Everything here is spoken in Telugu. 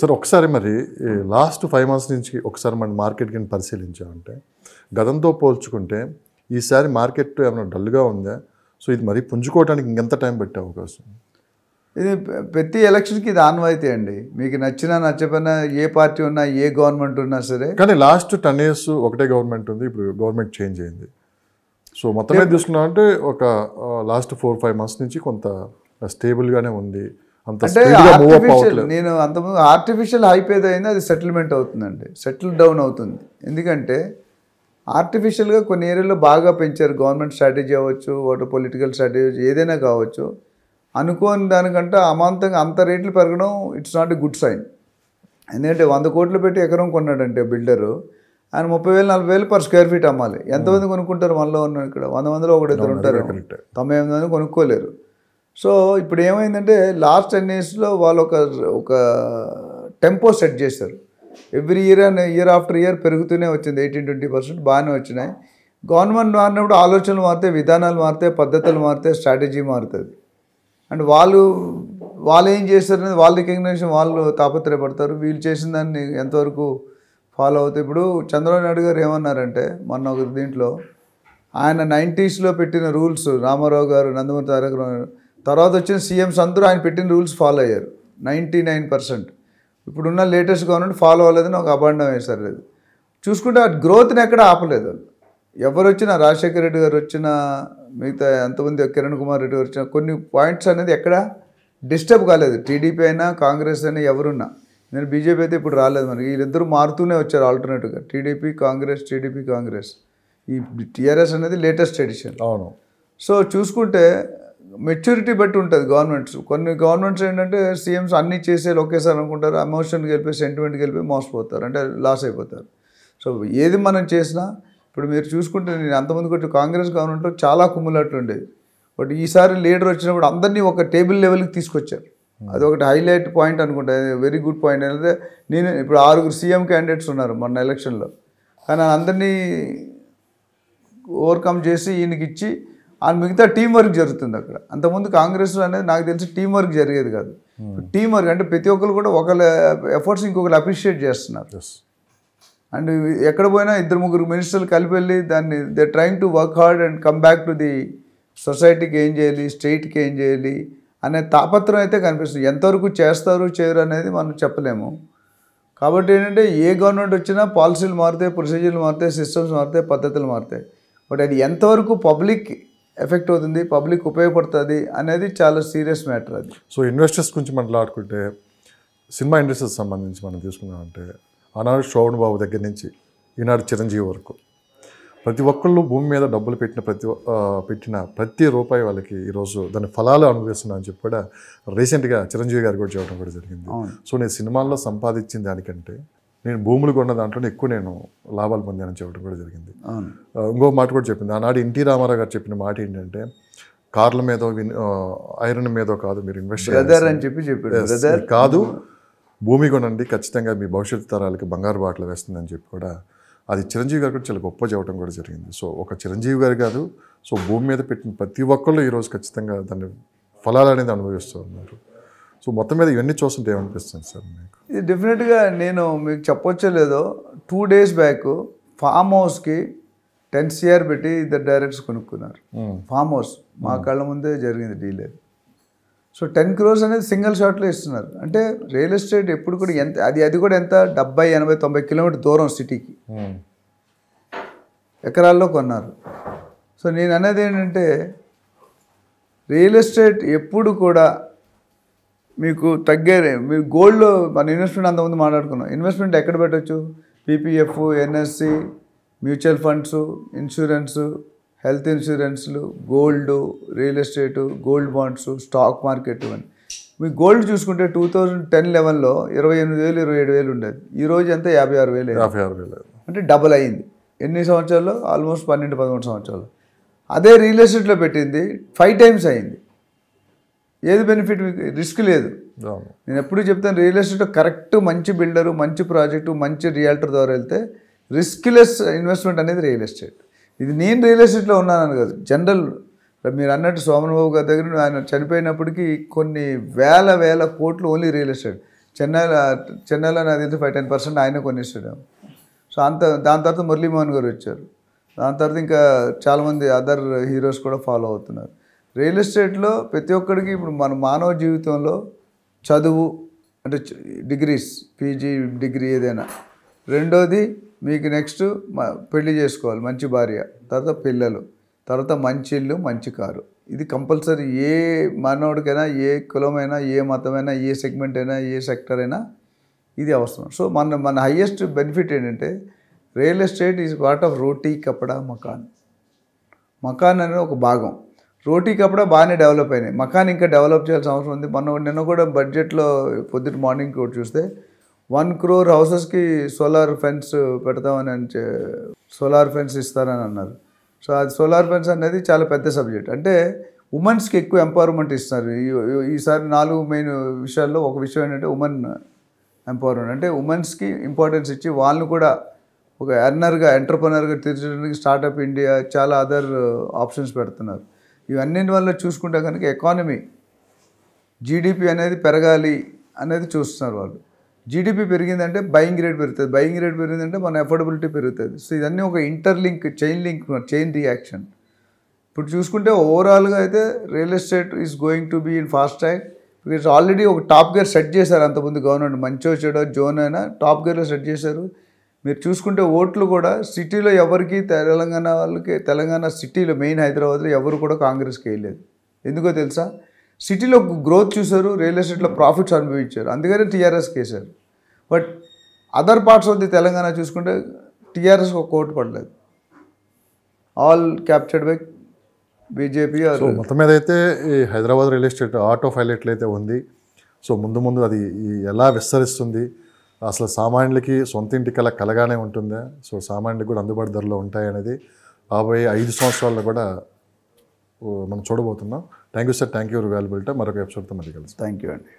సార్ ఒకసారి మరి లాస్ట్ 5 మంత్స్ నుంచి ఒకసారి మన మార్కెట్ కింద పరిశీలించామంటే గతంతో పోల్చుకుంటే ఈసారి మార్కెట్ ఏమైనా డల్గా ఉందా? సో ఇది మరీ పుంజుకోవడానికి ఇంకెంత టైం పెట్టే అవకాశం? ఇది ప్రతి ఎలక్షన్కి ఇది ఆన్వాయితీ అండి. మీకు నచ్చినా నచ్చకపోయినా ఏ పార్టీ ఉన్నా ఏ గవర్నమెంట్ ఉన్నా సరే. కానీ లాస్ట్ 10 years ఒకటే గవర్నమెంట్ ఉంది, ఇప్పుడు గవర్నమెంట్ చేంజ్ అయింది. సో మొత్తం మీద తీసుకున్నామంటే ఒక లాస్ట్ 4-5 months నుంచి కొంత స్టేబుల్గానే ఉంది. అంటే నేను అంతకుముందు ఆర్టిఫిషియల్ హైప్ ఏదైందో అది సెటిల్మెంట్ అవుతుందండి, సెటిల్ డౌన్ అవుతుంది. ఎందుకంటే ఆర్టిఫిషియల్గా కొన్ని ఏరియాలో బాగా పెంచారు. గవర్నమెంట్ స్ట్రాటజీ అవ్వచ్చు, వాటి పొలిటికల్ స్ట్రాటజీ ఏదైనా కావచ్చు. అనుకోని దానికంటే అమాంతంగా అంత రేట్లు పెరగడం it's not a good sign. ఎందుకంటే 100 కోట్లు పెట్టి ఎకరం కొన్నాడంటే బిల్డరు, ఆయన 30,000-40,000 per square feet అమ్మాలి. ఎంతమంది కొనుక్కుంటారు? మనలో ఉన్న ఇక్కడ 100 మందిలో ఒకరిద్దరు ఉంటారు, 98 మంది కొనుక్కోలేరు. సో ఇప్పుడు ఏమైందంటే లాస్ట్ 10 yearsలో వాళ్ళు ఒక టెంపో సెట్ చేశారు. ఎవ్రీ ఇయర్ ఆఫ్టర్ ఇయర్ పెరుగుతూనే వచ్చింది. 18-20% బాగానే వచ్చినాయి. గవర్నమెంట్ మారినప్పుడు ఆలోచనలు మారితే, విధానాలు మారితే, పద్ధతులు మారితే, స్ట్రాటజీ మారుతుంది. అండ్ వాళ్ళు ఏం చేస్తారు అనేది వాళ్ళ రికగ్నిషన్, వాళ్ళు తాపత్రయపడతారు. వీళ్ళు చేసిన దాన్ని ఎంతవరకు ఫాలో అవుతాయి. ఇప్పుడు చంద్రబాబు నాయుడు గారు ఏమన్నారంటే మొన్న ఒక దీంట్లో ఆయన 90sలో పెట్టిన రూల్స్, రామారావు గారు, నందమూరి తారక రామారావు తర్వాత వచ్చిన సీఎంస్ అందరూ ఆయన పెట్టిన రూల్స్ ఫాలో అయ్యారు 99%. ఇప్పుడున్న లేటెస్ట్ గవర్నమెంట్ ఫాలో అవ్వలేదని ఒక అభాండం వేశారు. అది చూసుకుంటే ఆ గ్రోత్ని ఎక్కడ ఆపలేదు. ఎవరు వచ్చినా, రాజశేఖర రెడ్డి గారు వచ్చినా, మిగతా ఎంతమంది కిరణ్ కుమార్ రెడ్డి గారు వచ్చినా కొన్ని పాయింట్స్ అనేది ఎక్కడ డిస్టర్బ్ కాలేదు. టీడీపీ అయినా కాంగ్రెస్ అయినా ఎవరున్నా. నేను బీజేపీ అయితే ఇప్పుడు రాలేదు. మనకి వీళ్ళిద్దరూ మారుతూనే వచ్చారు ఆల్టర్నేటివ్గా, టీడీపీ కాంగ్రెస్. ఈ టీఆర్ఎస్ అనేది లేటెస్ట్ ఎడిషన్. అవును. సో చూసుకుంటే మెచ్యూరిటీ బట్టి ఉంటుంది గవర్నమెంట్స్. కొన్ని గవర్నమెంట్స్ ఏంటంటే సీఎంస్ అన్నీ చేసేది ఒకేసారి అనుకుంటారు, ఎమోషన్కి వెళ్ళిపోయి, సెంటిమెంట్కి వెళ్ళిపోయి మోసపోతారు, అంటే లాస్ అయిపోతారు. సో ఏది మనం చేసినా ఇప్పుడు మీరు చూసుకుంటే, నేను అంతమంది కొట్టి కాంగ్రెస్ గవర్నమెంట్లో చాలా కుమ్ములాట్లు ఉండేది. బట్ ఈసారి లీడర్ వచ్చినప్పుడు అందరినీ ఒక టేబుల్ లెవెల్కి తీసుకొచ్చారు. అది ఒకటి హైలైట్ పాయింట్ అనుకుంటా, వెరీ గుడ్ పాయింట్. అంటే నేను ఇప్పుడు 6 సీఎం క్యాండిడేట్స్ ఉన్నారు మొన్న ఎలక్షన్లో, కానీ అందరినీ ఓవర్కమ్ చేసి ఈయనకి ఇచ్చి ఆ మిగతా టీం వర్క్ జరుగుతుంది అక్కడ. అంతకుముందు కాంగ్రెస్లో అనేది నాకు తెలిసి టీం వర్క్ జరిగేది కాదు. టీం వర్క్ అంటే ప్రతి ఒక్కరు కూడా ఒకళ్ళ ఎఫర్ట్స్ ఇంకొకరు అప్రిషియేట్ చేస్తున్నారు. అండ్ ఎక్కడ పోయినా 2-3 మినిస్టర్లు కలిపి వెళ్ళి దాన్ని they trying to work hard and come back to the సొసైటీకి ఏం చేయాలి, స్టేట్కి ఏం చేయాలి అనే తాపత్రం అయితే కనిపిస్తుంది. ఎంతవరకు చేస్తారు చేయరు అనేది మనం చెప్పలేము. కాబట్టి ఏంటంటే ఏ గవర్నమెంట్ వచ్చినా పాలసీలు మారుతాయి, ప్రొసీజర్లు మారుతాయి, సిస్టమ్స్ మారుతాయి, పద్ధతులు మారుతాయి. బట్ అది ఎంతవరకు పబ్లిక్ ఎఫెక్ట్ అవుతుంది, పబ్లిక్ ఉపయోగపడుతుంది అనేది చాలా సీరియస్ మ్యాటర్ అది. సో ఇన్వెస్టర్స్ గురించి మాట్లాడుకుంటే సినిమా ఇండస్ట్రీకి సంబంధించి మనం తీసుకున్నామంటే ఆనాడు శ్రవణ్ బాబు దగ్గర నుంచి ఈనాడు చిరంజీవి వరకు ప్రతి ఒక్కళ్ళు భూమి మీద డబ్బులు పెట్టిన ప్రతి రూపాయి వాళ్ళకి ఈరోజు దాని ఫలాలు అనుభవిస్తున్నా అని చెప్పి కూడా రీసెంట్గా చిరంజీవి గారు కూడా చెప్పడం కూడా జరిగింది. సో నేను సినిమాల్లో సంపాదించిన దానికంటే నేను భూములు కొన్న దాంట్లోనే ఎక్కువ నేను లాభాలు పొందానని చెప్పడం కూడా జరిగింది. ఇంకో మాట కూడా చెప్పింది, ఆనాడు ఎన్టీ రామారావు గారు చెప్పిన మాట ఏంటంటే కార్ల మీద ఐరన్ మీద కాదు మీరు ఇన్వెస్ట్ చేయాలి కాదు, భూమి కొనండి, ఖచ్చితంగా మీ భవిష్యత్తు తరాలకి బంగారు బాటలు వేస్తుందని చెప్పి కూడా అది చిరంజీవి గారు కూడా చాలా గొప్ప చెప్పడం కూడా జరిగింది. సో ఒక చిరంజీవి గారు కాదు, సో భూమి మీద పెట్టిన ప్రతి ఒక్కళ్ళు ఈరోజు ఖచ్చితంగా దాన్ని ఫలాలు అనేది అనుభవిస్తూ ఉన్నారు. సో మొత్తం మీద ఇవన్నీ చూస్తుంటే ఏమనిపిస్తుంది సార్ మీకు? ఇది డెఫినెట్గా నేను మీకు చెప్పొచ్చో లేదో, 2 days బ్యాక్ ఫామ్ హౌస్కి 10 crore పెట్టి 2 directors కొనుక్కున్నారు. ఫామ్ హౌస్ మా కళ్ళ ముందే జరిగింది డీల్. సో 10 crores అనేది సింగిల్ షాట్లో ఇస్తున్నారు. అంటే రియల్ ఎస్టేట్ ఎప్పుడు కూడా ఎంత అది కూడా ఎంత 70, 80, 90 kilometers దూరం సిటీకి ఎకరాల్లో కొన్నారు. సో నేను అనేది ఏంటంటే రియల్ ఎస్టేట్ ఎప్పుడు కూడా మీకు మీరు గోల్డ్లో మన ఇన్వెస్ట్మెంట్ అంతకుముందు మాట్లాడుకున్నాం. ఇన్వెస్ట్మెంట్ ఎక్కడ పెట్టచ్చు? PPF, NSC, mutual funds, insurance, health ఇన్సూరెన్స్లు, gold, real estate, gold bonds, stock market అని. మీ గోల్డ్ చూసుకుంటే 2010-11లో 28,000, 27,000 ఉండేది. ఈరోజు ఎంత 56,000, అంటే డబుల్ అయ్యింది. ఎన్ని సంవత్సరాల్లో? ఆల్మోస్ట్ 12-13 సంవత్సరాలు. అదే రియల్ ఎస్టేట్లో పెట్టింది 5 times అయింది. ఏది బెనిఫిట్? మీకు రిస్క్ లేదు. నేను ఎప్పుడు చెప్తాను, రియల్ ఎస్టేట్లో కరెక్ట్ మంచి బిల్డరు, మంచి ప్రాజెక్టు, మంచి రియాల్టర్ ద్వారా వెళ్తే రిస్క్లెస్ ఇన్వెస్ట్మెంట్ అనేది రియల్ ఎస్టేట్. ఇది నేను రియల్ ఎస్టేట్లో ఉన్నానని కాదు, జనరల్ మీరు అన్నట్టు సోమన్ బాబు గారి దగ్గర ఆయన చనిపోయినప్పటికీ కొన్ని వేల కోట్లు ఓన్లీ రియల్ ఎస్టేట్. చెన్నైలో నాకు తెలిసి 5-10% ఆయన కొనేసాడు. సో దాని తర్వాత మురళీమోహన్ గారు వచ్చారు. దాని తర్వాత ఇంకా చాలామంది అదర్ హీరోస్ కూడా ఫాలో అవుతున్నారు. రియల్ ఎస్టేట్లో ప్రతి ఒక్కడికి ఇప్పుడు మన మానవ జీవితంలో చదువు అంటే డిగ్రీస్, పీజీ డిగ్రీ ఏదైనా, రెండోది మీకు నెక్స్ట్ పెళ్లి చేసుకోవాలి, మంచి భార్య, తర్వాత పిల్లలు, తర్వాత మంచి ఇల్లు, మంచి కారు. ఇది కంపల్సరీ. ఏ మానవుడికైనా, ఏ కులమైనా, ఏ మతమైనా, ఏ సెగ్మెంట్ అయినా, ఏ సెక్టర్ అయినా ఇది అవసరం. సో మన హైయెస్ట్ బెనిఫిట్ ఏంటంటే real estate is part of roti kapda makaan. మకాన్ అనేది ఒక భాగం. రోటీ కపడా బాగానే డెవలప్ అయినాయి, మకాన్ ఇంకా డెవలప్ చేయాల్సిన అవసరం ఉంది. నిన్న కూడా బడ్జెట్లో పొద్దుట మార్నింగ్ కూడా చూస్తే 1 crore హౌసెస్కి సోలార్ ఫెన్స్ పెడతామని సోలార్ ఫెన్స్ ఇస్తారని అన్నారు. సో అది సోలార్ ఫెన్స్ అనేది చాలా పెద్ద సబ్జెక్ట్. అంటే ఉమెన్స్కి ఎక్కువ ఎంపవర్మెంట్ ఇస్తున్నారు. ఈసారి 4 మెయిన్ విషయాల్లో ఒక విషయం ఏంటంటే ఉమెన్ ఎంపవర్మెంట్. అంటే ఉమెన్స్కి ఇంపార్టెన్స్ ఇచ్చి వాళ్ళని కూడా ఒక ఎర్నర్గా, ఎంటర్ప్రెనర్గా తీర్చడానికి స్టార్టప్ ఇండియా చాలా అదర్ ఆప్షన్స్ పెడుతున్నారు. ఇవన్నింటి వల్ల చూసుకుంటే కనుక ఎకానమీ, జీడిపి అనేది పెరగాలి అనేది చూస్తున్నారు వాళ్ళు. జీడిపి పెరిగిందంటే బయింగ్ రేట్ పెరుగుతుంది, బయింగ్ రేట్ పెరిగిందంటే మన అఫోర్డబిలిటీ పెరుగుతుంది. సో ఇవన్నీ ఒక ఇంటర్లింక్, చైన్ రియాక్షన్. ఇప్పుడు చూసుకుంటే ఓవరాల్గా అయితే real estate is going to be in fast track. Because already ఒక టాప్ గేర్ సెట్ చేశారు అంతకుముందు గవర్నమెంట్. మంచో చెడో జోన్ అయినా టాప్ గేర్లో సెట్ చేశారు. మీరు చూసుకుంటే ఓట్లు కూడా సిటీలో ఎవరికి, తెలంగాణ సిటీలో మెయిన్ హైదరాబాద్లో ఎవరు కూడా కాంగ్రెస్కి వేయలేదు. ఎందుకో తెలుసా? సిటీలో గ్రోత్ చూశారు, రియల్ ఎస్టేట్లో ప్రాఫిట్స్ అనుభవించారు, అందుకని టీఆర్ఎస్కి వేశారు. But other parts of the Telangana చూసుకుంటే టీఆర్ఎస్ ఒక ఓటు పడలేదు. All captured by BJP. మొత్తం మీద అయితే ఈ Hyderabad real estate art of హైలైట్లు అయితే ఉంది. సో ముందు అది ఎలా విస్తరిస్తుంది, అసలు సామాన్యులకి సొంత ఇంటికి అలా కలగానే ఉంటుందా, సో సామాన్యులకు కూడా అందుబాటు ధరలో ఉంటాయనేది రాబోయే 5 సంవత్సరాల్లో కూడా మనం చూడబోతున్నాం. Thank you sir, thank you valuable time. మరొక ఎపిసోడ్తో మళ్ళీ కలుస్తాం. థ్యాంక్ యూ అండి.